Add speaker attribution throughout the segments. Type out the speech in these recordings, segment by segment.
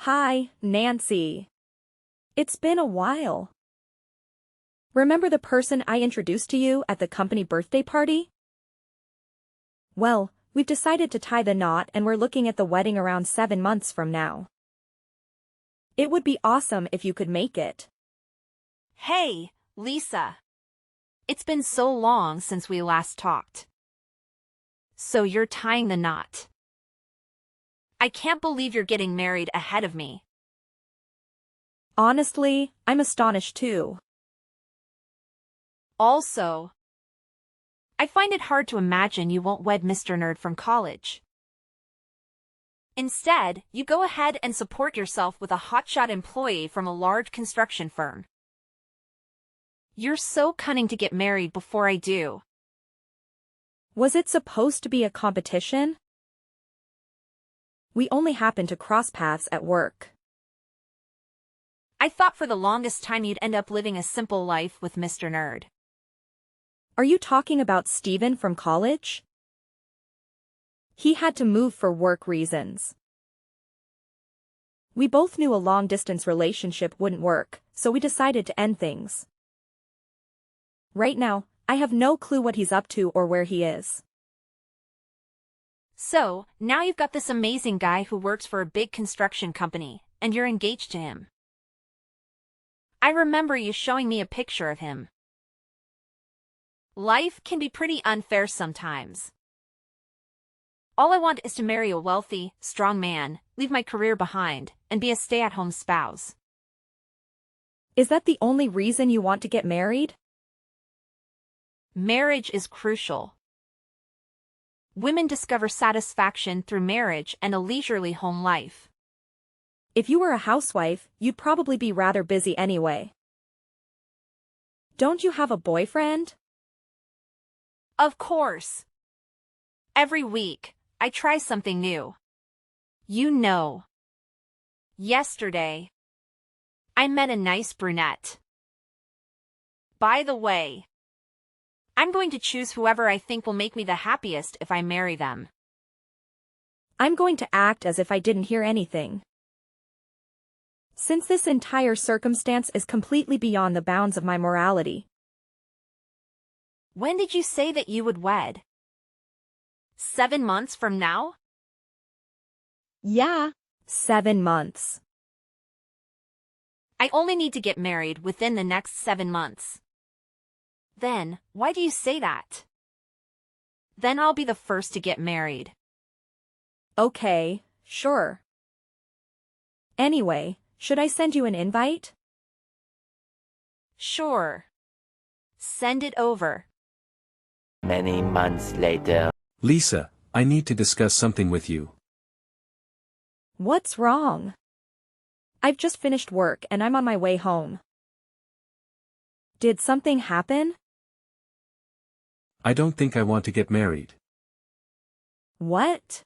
Speaker 1: Hi, Nancy. It's been a while. Remember the person I introduced to you at the company birthday party? Well, we've decided to tie the knot and we're looking at the wedding around 7 months from now. It would be awesome if you could make it.
Speaker 2: Hey, Lisa. It's been so long since we last talked. So you're tying the knot. I can't believe you're getting married ahead of me.
Speaker 1: Honestly, I'm astonished too.
Speaker 2: Also, I find it hard to imagine you won't wed Mr. Nerd from college. Instead, you go ahead and support yourself with a hotshot employee from a large construction firm. You're so cunning to get married before I do.
Speaker 1: Was it supposed to be a competition? We only happened to cross paths at work.
Speaker 2: I thought for the longest time you'd end up living a simple life with Mr. Nerd.
Speaker 1: Are you talking about Steven from college? He had to move for work reasons. We both knew a long-distance relationship wouldn't work, so we decided to end things. Right now, I have no clue what he's up to or where he is.
Speaker 2: So, now you've got this amazing guy who works for a big construction company, and you're engaged to him. I remember you showing me a picture of him. Life can be pretty unfair sometimes. All I want is to marry a wealthy, strong man, leave my career behind, and be a stay-at-home spouse.
Speaker 1: Is that the only reason you want to get married?
Speaker 2: Marriage is crucial. Women discover satisfaction through marriage and a leisurely home life.
Speaker 1: If you were a housewife, you'd probably be rather busy anyway. Don't you have a boyfriend?
Speaker 2: Of course. Every week, I try something new. You know. Yesterday, I met a nice brunette. By the way, I'm going to choose whoever I think will make me the happiest if I marry them.
Speaker 1: I'm going to act as if I didn't hear anything. Since this entire circumstance is completely beyond the bounds of my morality.
Speaker 2: When did you say that you would wed? 7 months from now?
Speaker 1: Yeah, 7 months.
Speaker 2: I only need to get married within the next 7 months. Then, why do you say that? Then I'll be the first to get married.
Speaker 1: Okay, sure. Anyway, should I send you an invite?
Speaker 2: Sure. Send it over.
Speaker 3: Many months later.
Speaker 4: Lisa, I need to discuss something with you.
Speaker 1: What's wrong? I've just finished work and I'm on my way home. Did something happen?
Speaker 4: I don't think I want to get married.
Speaker 1: What?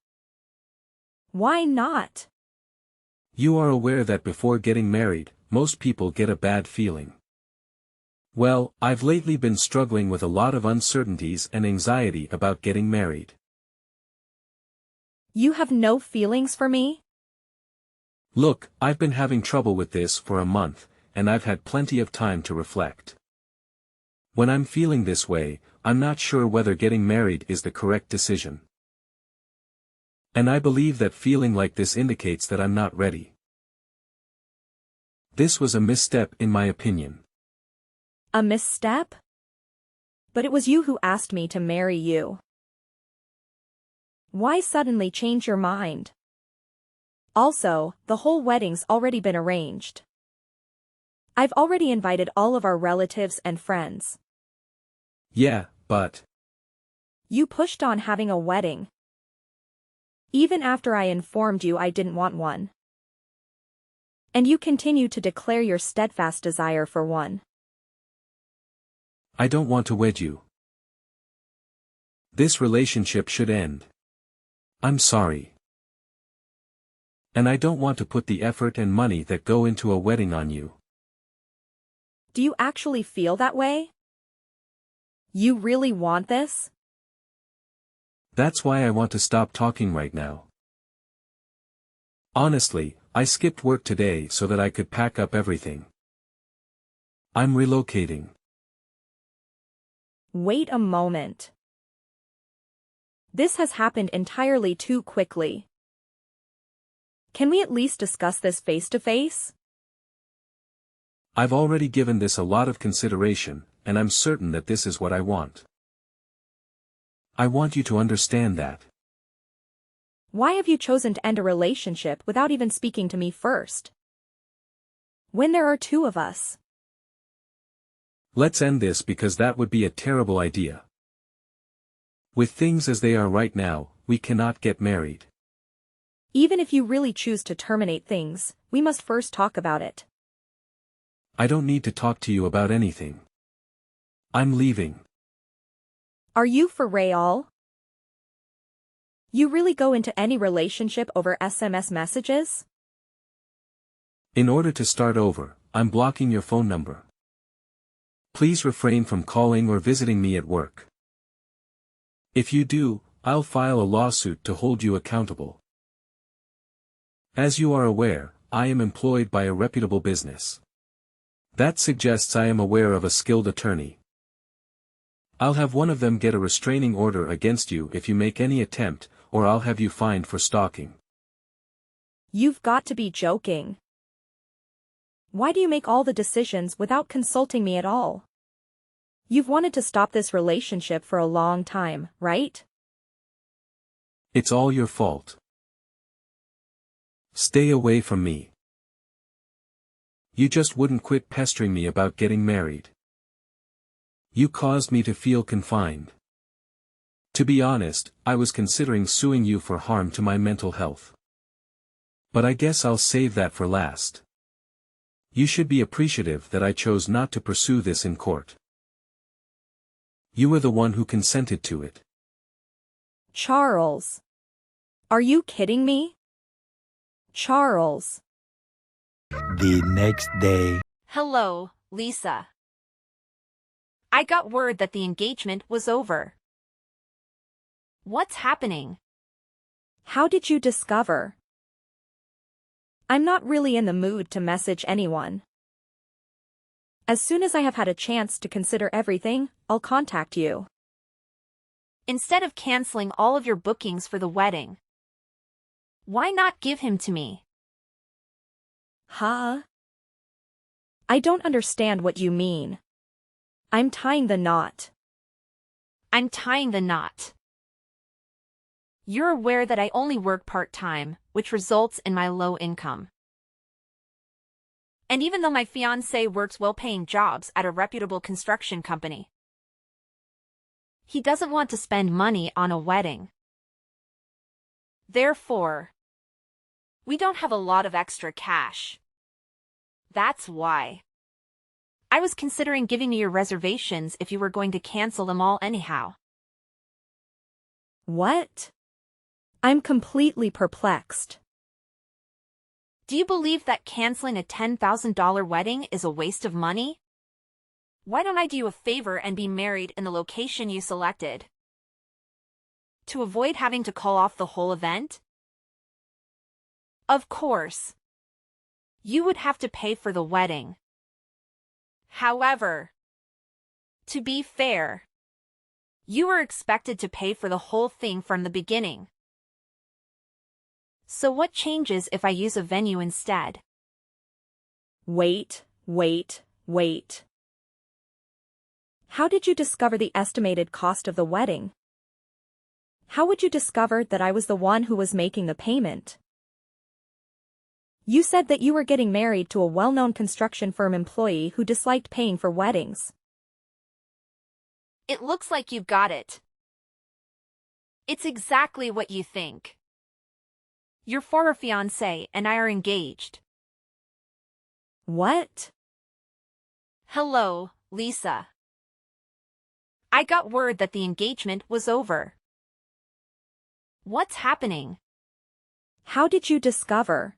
Speaker 1: Why not?
Speaker 4: You are aware that before getting married, most people get a bad feeling. Well, I've lately been struggling with a lot of uncertainties and anxiety about getting married.
Speaker 1: You have no feelings for me?
Speaker 4: Look, I've been having trouble with this for a month, and I've had plenty of time to reflect. When I'm feeling this way, I'm not sure whether getting married is the correct decision. And I believe that feeling like this indicates that I'm not ready. This was a misstep in my opinion.
Speaker 1: A misstep? But it was you who asked me to marry you. Why suddenly change your mind? Also, the whole wedding's already been arranged. I've already invited all of our relatives and friends.
Speaker 4: Yeah, but...
Speaker 1: You pushed on having a wedding. Even after I informed you I didn't want one. And you continue to declare your steadfast desire for one.
Speaker 4: I don't want to wed you. This relationship should end. I'm sorry. And I don't want to put the effort and money that go into a wedding on you.
Speaker 1: Do you actually feel that way? You really want this?
Speaker 4: That's why I want to stop talking right now. Honestly, I skipped work today so that I could pack up everything. I'm relocating.
Speaker 1: Wait a moment. This has happened entirely too quickly. Can we at least discuss this face to face?
Speaker 4: I've already given this a lot of consideration, and I'm certain that this is what I want. I want you to understand that.
Speaker 1: Why have you chosen to end a relationship without even speaking to me first? When there are two of us.
Speaker 4: Let's end this because that would be a terrible idea. With things as they are right now, we cannot get married.
Speaker 1: Even if you really choose to terminate things, we must first talk about it.
Speaker 4: I don't need to talk to you about anything. I'm leaving.
Speaker 1: Are you for real? You really go into any relationship over SMS messages?
Speaker 4: In order to start over, I'm blocking your phone number. Please refrain from calling or visiting me at work. If you do, I'll file a lawsuit to hold you accountable. As you are aware, I am employed by a reputable business. That suggests I am aware of a skilled attorney. I'll have one of them get a restraining order against you if you make any attempt, or I'll have you fined for stalking.
Speaker 1: You've got to be joking. Why do you make all the decisions without consulting me at all? You've wanted to stop this relationship for a long time, right?
Speaker 4: It's all your fault. Stay away from me. You just wouldn't quit pestering me about getting married. You caused me to feel confined. To be honest, I was considering suing you for harm to my mental health. But I guess I'll save that for last. You should be appreciative that I chose not to pursue this in court. You were the one who consented to it.
Speaker 1: Charles. Are you kidding me? Charles.
Speaker 5: The next day.
Speaker 2: Hello, Lisa. I got word that the engagement was over. What's happening?
Speaker 1: How did you discover? I'm not really in the mood to message anyone. As soon as I have had a chance to consider everything, I'll contact you.
Speaker 2: Instead of canceling all of your bookings for the wedding, why not give him to me?
Speaker 1: Huh? I don't understand what you mean. I'm tying the knot.
Speaker 2: I'm tying the knot. You're aware that I only work part-time, which results in my low income. And even though my fiancé works well-paying jobs at a reputable construction company, he doesn't want to spend money on a wedding. Therefore, we don't have a lot of extra cash. That's why. I was considering giving you your reservations if you were going to cancel them all anyhow.
Speaker 1: What? I'm completely perplexed.
Speaker 2: Do you believe that canceling a $10,000 wedding is a waste of money? Why don't I do you a favor and be married in the location you selected? To avoid having to call off the whole event? Of course. You would have to pay for the wedding. However, to be fair, you were expected to pay for the whole thing from the beginning. So what changes if I use a venue instead?
Speaker 1: Wait. How did you discover the estimated cost of the wedding? How would you discover that I was the one who was making the payment? You said that you were getting married to a well-known construction firm employee who disliked paying for weddings.
Speaker 2: It looks like you've got it. It's exactly what you think. Your former fiancé and I are engaged.
Speaker 1: What?
Speaker 2: Hello, Lisa. I got word that the engagement was over. What's happening?
Speaker 1: How did you discover?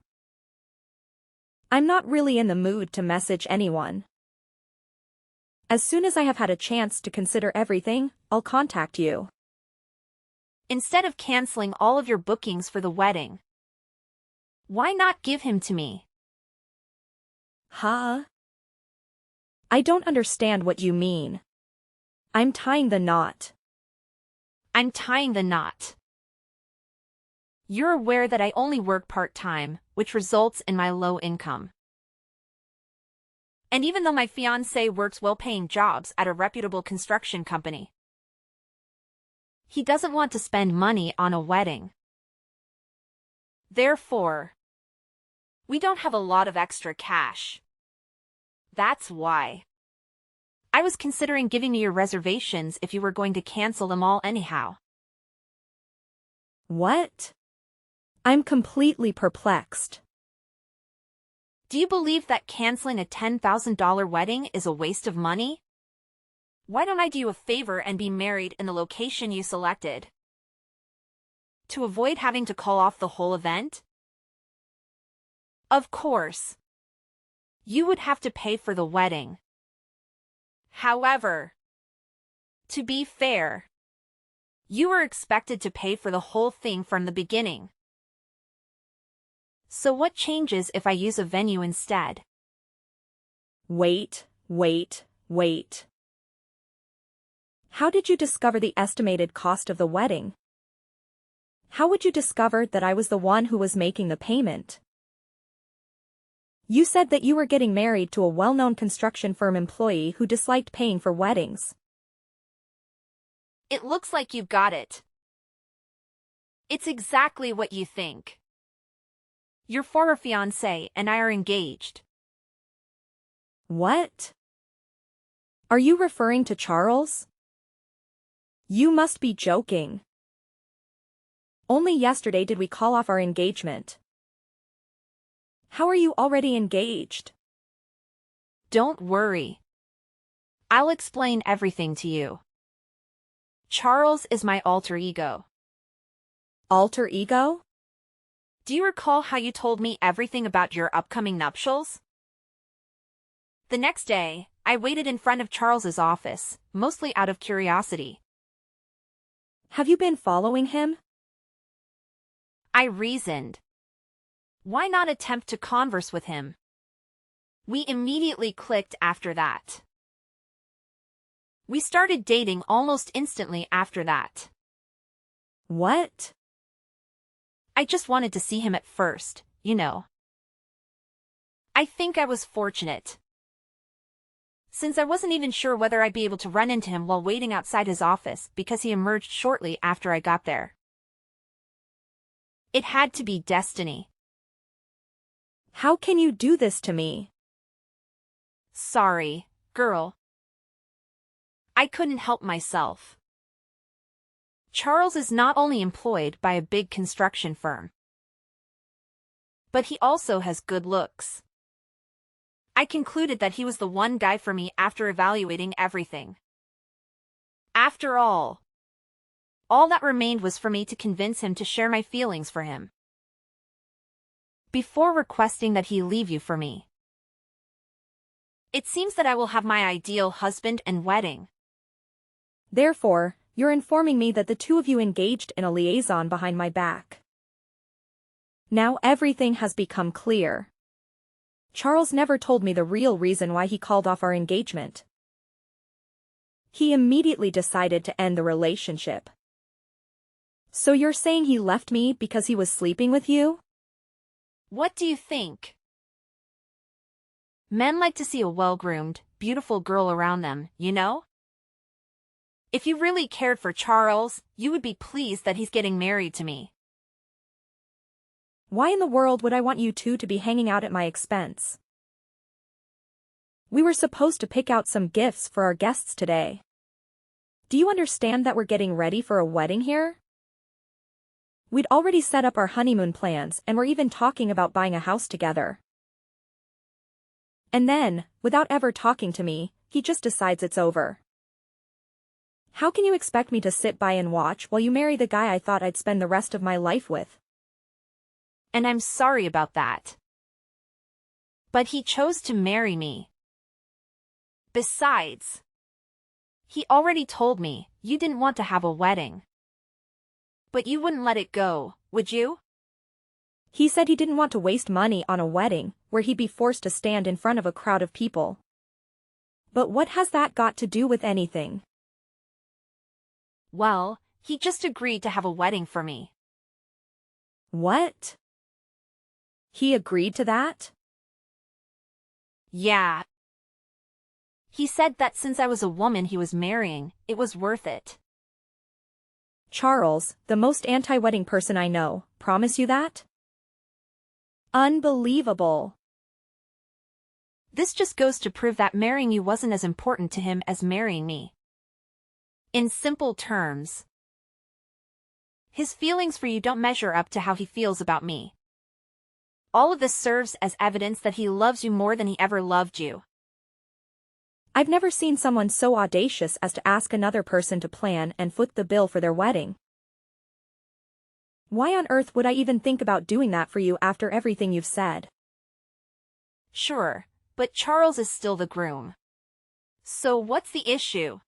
Speaker 1: I'm not really in the mood to message anyone. As soon as I have had a chance to consider everything, I'll contact you.
Speaker 2: Instead of canceling all of your bookings for the wedding, Why not give him to me?
Speaker 1: Huh? I don't understand what you mean. I'm tying the knot.
Speaker 2: I'm tying the knot. You're aware that I only work part-time, which results in my low income. And even though my fiancé works well-paying jobs at a reputable construction company, he doesn't want to spend money on a wedding. Therefore, we don't have a lot of extra cash. That's why. I was considering giving you your reservations if you were going to cancel them all anyhow.
Speaker 1: What? I'm completely perplexed.
Speaker 2: Do you believe that canceling a $10,000 wedding is a waste of money? Why don't I do you a favor and be married in the location you selected? To avoid having to call off the whole event? Of course. You would have to pay for the wedding. However, to be fair, you were expected to pay for the whole thing from the beginning. So what changes if I use a venue instead?
Speaker 1: Wait. How did you discover the estimated cost of the wedding? How would you discover that I was the one who was making the payment? You said that you were getting married to a well-known construction firm employee who disliked paying for weddings.
Speaker 2: It looks like you've got it. It's exactly what you think. Your former fiancé and I are engaged.
Speaker 1: What? Are you referring to Charles? You must be joking. Only yesterday did we call off our engagement. How are you already engaged?
Speaker 2: Don't worry. I'll explain everything to you. Charles is my alter ego.
Speaker 1: Alter ego?
Speaker 2: Do you recall how you told me everything about your upcoming nuptials? The next day, I waited in front of Charles's office, mostly out of curiosity.
Speaker 1: Have you been following him?
Speaker 2: I reasoned. Why not attempt to converse with him? We immediately clicked after that. We started dating almost instantly after that.
Speaker 1: What?
Speaker 2: I just wanted to see him at first, you know. I think I was fortunate, since I wasn't even sure whether I'd be able to run into him while waiting outside his office because he emerged shortly after I got there. It had to be destiny.
Speaker 1: How can you do this to me?
Speaker 2: Sorry, girl. I couldn't help myself. Charles is not only employed by a big construction firm, but he also has good looks. I concluded that he was the one guy for me after evaluating everything. After all that remained was for me to convince him to share my feelings for him, before requesting that he leave you for me. It seems that I will have my ideal husband and wedding.
Speaker 1: Therefore, you're informing me that the two of you engaged in a liaison behind my back. Now everything has become clear. Charles never told me the real reason why he called off our engagement. He immediately decided to end the relationship. So you're saying he left me because he was sleeping with you?
Speaker 2: What do you think? Men like to see a well-groomed, beautiful girl around them, you know? If you really cared for Charles, you would be pleased that he's getting married to me.
Speaker 1: Why in the world would I want you two to be hanging out at my expense? We were supposed to pick out some gifts for our guests today. Do you understand that we're getting ready for a wedding here? We'd already set up our honeymoon plans and we're even talking about buying a house together. And then, without ever talking to me, he just decides it's over. How can you expect me to sit by and watch while you marry the guy I thought I'd spend the rest of my life with?
Speaker 2: And I'm sorry about that. But he chose to marry me. Besides, he already told me you didn't want to have a wedding. But you wouldn't let it go, would you?
Speaker 1: He said he didn't want to waste money on a wedding where he'd be forced to stand in front of a crowd of people. But what has that got to do with anything?
Speaker 2: Well, he just agreed to have a wedding for me.
Speaker 1: What? He agreed to that?
Speaker 2: Yeah. He said that since I was a woman he was marrying, it was worth it.
Speaker 1: Charles, the most anti-wedding person I know, promise you that? Unbelievable.
Speaker 2: This just goes to prove that marrying you wasn't as important to him as marrying me. In simple terms, his feelings for you don't measure up to how he feels about me. All of this serves as evidence that he loves you more than he ever loved you.
Speaker 1: I've never seen someone so audacious as to ask another person to plan and foot the bill for their wedding. Why on earth would I even think about doing that for you after everything you've said?
Speaker 2: Sure, but Charles is still the groom. So what's the issue?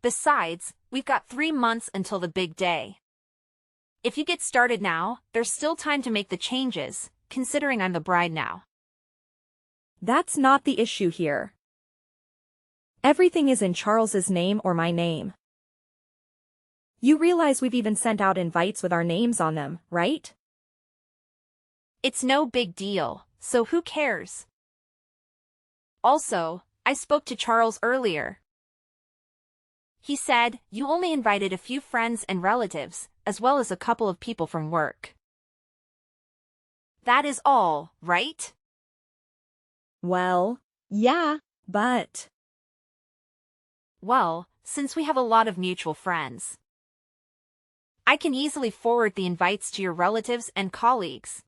Speaker 2: Besides, we've got 3 months until the big day. If you get started now, there's still time to make the changes, considering I'm the bride now.
Speaker 1: That's not the issue here. Everything is in Charles's name or my name. You realize we've even sent out invites with our names on them, right?
Speaker 2: It's no big deal, so who cares? Also, I spoke to Charles earlier. He said you only invited a few friends and relatives, as well as a couple of people from work. That is all, right?
Speaker 1: Well, yeah, but...
Speaker 2: Well, since we have a lot of mutual friends, I can easily forward the invites to your relatives and colleagues.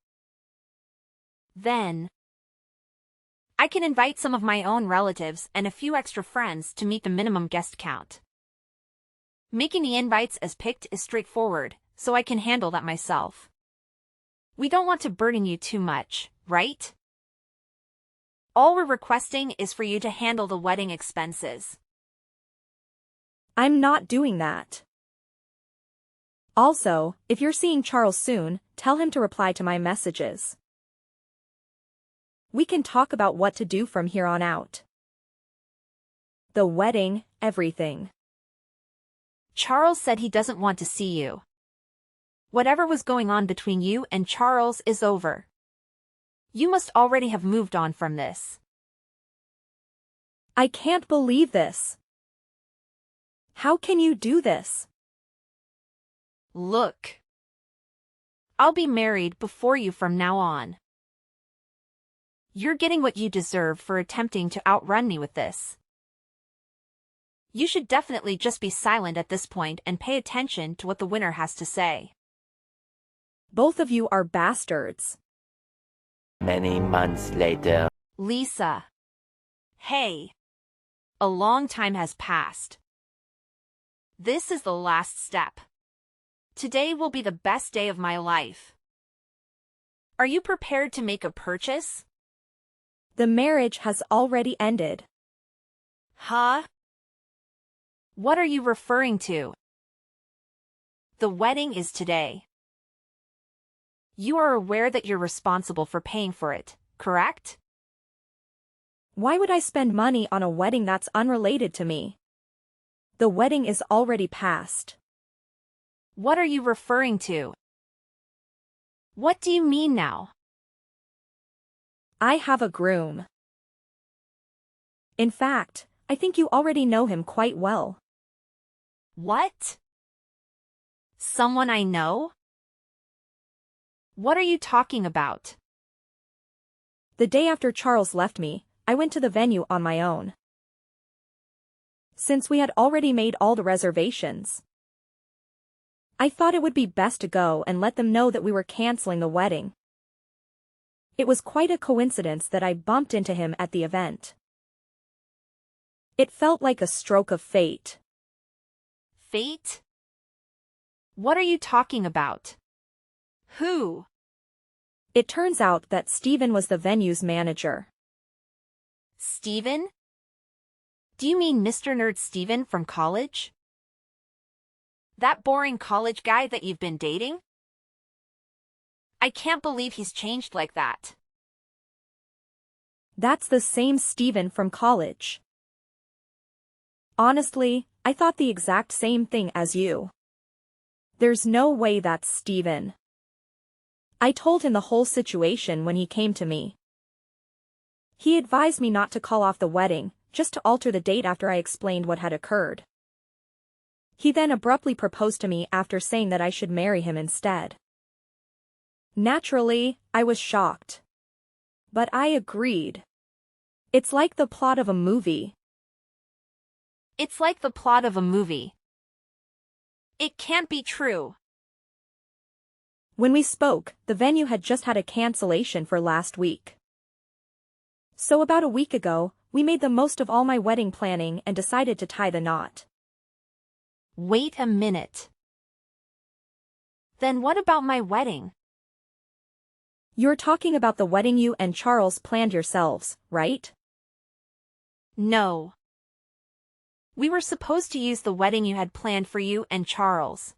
Speaker 2: Then, I can invite some of my own relatives and a few extra friends to meet the minimum guest count. Making the invites as picked is straightforward, so I can handle that myself. We don't want to burden you too much, right? All we're requesting is for you to handle the wedding expenses.
Speaker 1: I'm not doing that. Also, if you're seeing Charles soon, tell him to reply to my messages. We can talk about what to do from here on out. The wedding, everything.
Speaker 2: Charles said he doesn't want to see you. Whatever was going on between you and Charles is over. You must already have moved on from this.
Speaker 1: I can't believe this. How can you do this?
Speaker 2: Look. I'll be married before you from now on. You're getting what you deserve for attempting to outrun me with this. You should definitely just be silent at this point and pay attention to what the winner has to say.
Speaker 1: Both of you are bastards.
Speaker 3: Many months later.
Speaker 2: Lisa. Hey. A long time has passed. This is the last step. Today will be the best day of my life. Are you prepared to make a purchase?
Speaker 1: The marriage has already ended.
Speaker 2: Huh? What are you referring to? The wedding is today. You are aware that you're responsible for paying for it, correct?
Speaker 1: Why would I spend money on a wedding that's unrelated to me? The wedding is already past.
Speaker 2: What are you referring to? What do you mean now?
Speaker 1: I have a groom. In fact, I think you already know him quite well.
Speaker 2: What? Someone I know? What are you talking about?
Speaker 1: The day after Charles left me, I went to the venue on my own. Since we had already made all the reservations, I thought it would be best to go and let them know that we were canceling the wedding. It was quite a coincidence that I bumped into him at the event. It felt like a stroke of fate.
Speaker 2: Fate? What are you talking about? Who?
Speaker 1: It turns out that Stephen was the venue's manager.
Speaker 2: Stephen? Do you mean Mr. Nerd Stephen from college? That boring college guy that you've been dating? I can't believe he's changed like that.
Speaker 1: That's the same Steven from college. Honestly, I thought the exact same thing as you. There's no way that's Steven. I told him the whole situation when he came to me. He advised me not to call off the wedding, just to alter the date after I explained what had occurred. He then abruptly proposed to me after saying that I should marry him instead. Naturally, I was shocked. But I agreed. It's like the plot of a movie.
Speaker 2: It's like the plot of a movie. It can't be true.
Speaker 1: When we spoke, the venue had just had a cancellation for last week. So about a week ago, we made the most of all my wedding planning and decided to tie the knot.
Speaker 2: Wait a minute. Then what about my wedding?
Speaker 1: You're talking about the wedding you and Charles planned yourselves, right?
Speaker 2: No. We were supposed to use the wedding you had planned for you and Charles.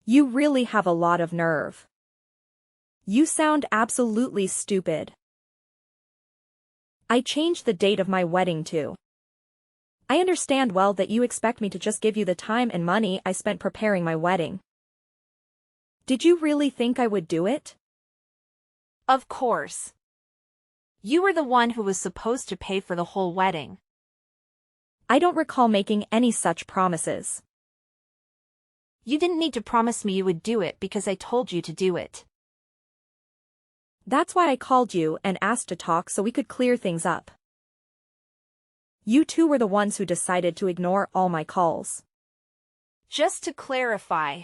Speaker 1: You really have a lot of nerve. You sound absolutely stupid. I changed the date of my wedding too. I understand well that you expect me to just give you the time and money I spent preparing my wedding. Did you really think I would do it?
Speaker 2: Of course. You were the one who was supposed to pay for the whole wedding.
Speaker 1: I don't recall making any such promises.
Speaker 2: You didn't need to promise me you would do it because I told you to do it.
Speaker 1: That's why I called you and asked to talk so we could clear things up. You two were the ones who decided to ignore all my calls.
Speaker 2: Just to clarify,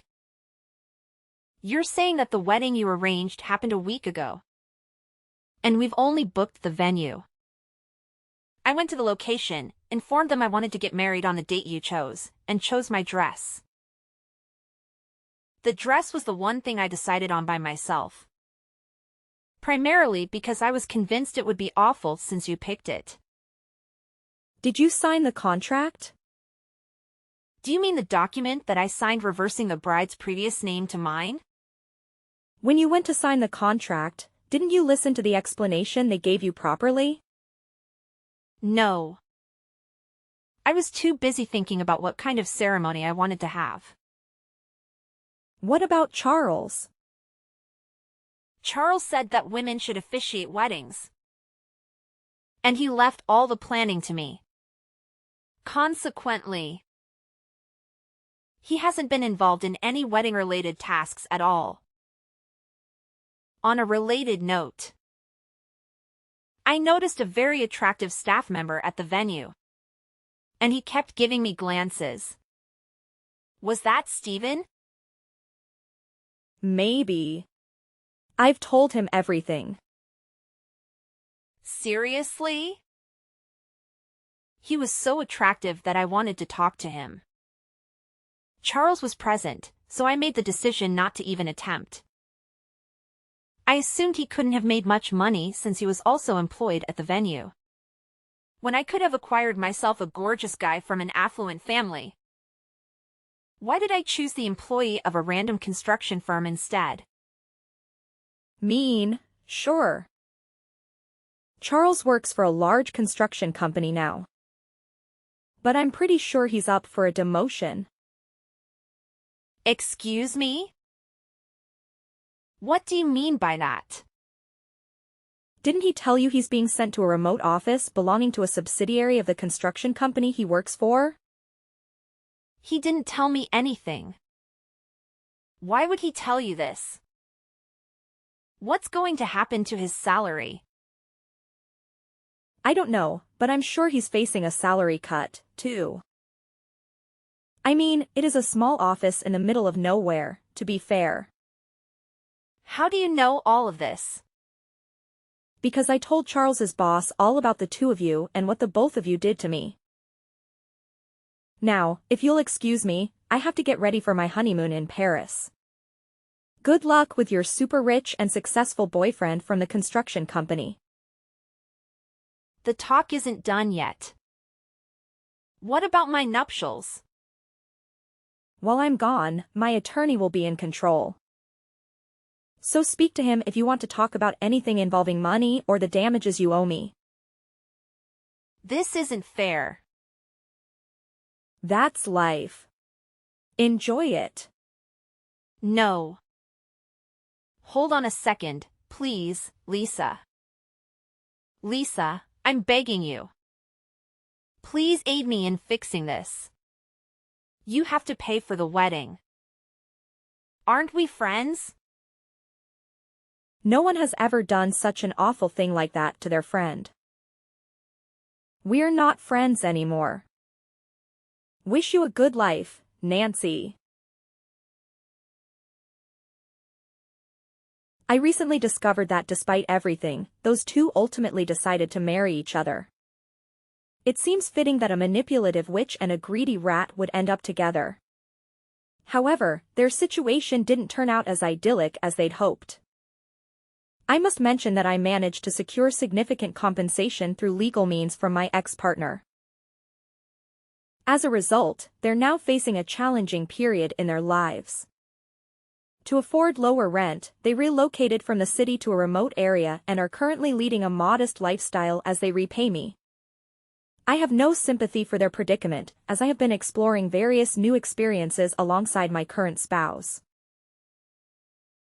Speaker 2: you're saying that the wedding you arranged happened a week ago. And we've only booked the venue. I went to the location, informed them I wanted to get married on the date you chose, and chose my dress. The dress was the one thing I decided on by myself. Primarily because I was convinced it would be awful since you picked it.
Speaker 1: Did you sign the contract?
Speaker 2: Do you mean the document that I signed reversing the bride's previous name to mine?
Speaker 1: When you went to sign the contract, didn't you listen to the explanation they gave you properly?
Speaker 2: No. I was too busy thinking about what kind of ceremony I wanted to have.
Speaker 1: What about Charles?
Speaker 2: Charles said that women should officiate weddings. And he left all the planning to me. Consequently, he hasn't been involved in any wedding-related tasks at all. On a related note, I noticed a very attractive staff member at the venue. And he kept giving me glances. Was that Steven?
Speaker 1: Maybe. I've told him everything.
Speaker 2: Seriously? He was so attractive that I wanted to talk to him. Charles was present, so I made the decision not to even attempt. I assumed he couldn't have made much money since he was also employed at the venue. When I could have acquired myself a gorgeous guy from an affluent family. Why did I choose the employee of a random construction firm instead?
Speaker 1: Mean, sure. Charles works for a large construction company now. But I'm pretty sure he's up for a demotion.
Speaker 2: Excuse me? What do you mean by that?
Speaker 1: Didn't he tell you he's being sent to a remote office belonging to a subsidiary of the construction company he works for?
Speaker 2: He didn't tell me anything. Why would he tell you this? What's going to happen to his salary?
Speaker 1: I don't know, but I'm sure he's facing a salary cut, too. I mean, it is a small office in the middle of nowhere, to be fair.
Speaker 2: How do you know all of this?
Speaker 1: Because I told Charles's boss all about the two of you and what the both of you did to me. Now, if you'll excuse me, I have to get ready for my honeymoon in Paris. Good luck with your super rich and successful boyfriend from the construction company.
Speaker 2: The talk isn't done yet. What about my nuptials?
Speaker 1: While I'm gone, my attorney will be in control. So speak to him if you want to talk about anything involving money or the damages you owe me.
Speaker 2: This isn't fair.
Speaker 1: That's life. Enjoy it.
Speaker 2: No. Hold on a second, please, Lisa. Lisa, I'm begging you. Please aid me in fixing this. You have to pay for the wedding. Aren't we friends?
Speaker 1: No one has ever done such an awful thing like that to their friend. We're not friends anymore. Wish you a good life, Nancy. I recently discovered that despite everything, those two ultimately decided to marry each other. It seems fitting that a manipulative witch and a greedy rat would end up together. However, their situation didn't turn out as idyllic as they'd hoped. I must mention that I managed to secure significant compensation through legal means from my ex-partner. As a result, they're now facing a challenging period in their lives. To afford lower rent, they relocated from the city to a remote area and are currently leading a modest lifestyle as they repay me. I have no sympathy for their predicament, as I have been exploring various new experiences alongside my current spouse.